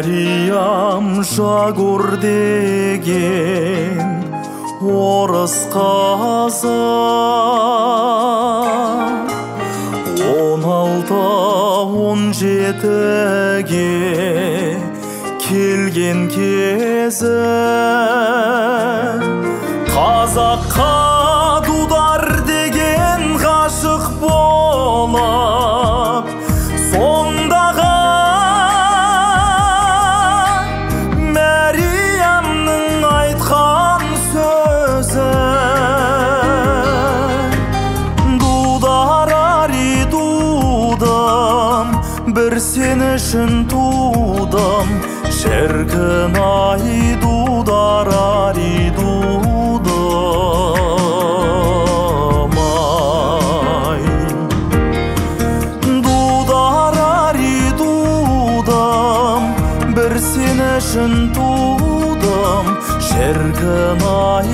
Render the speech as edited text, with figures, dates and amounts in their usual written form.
Мәриям Жагур деген орыс қазақ 16-17-ге келген кезі қазаққа дудар деген ғашық болып сондағы Мәриямның айтқан сөзі дудар-ари дудым бір сен үшін тудым шіркін-ай дудар-ари дудым ай дудар-ари дудым бір сен үшін тудым шіркін-ай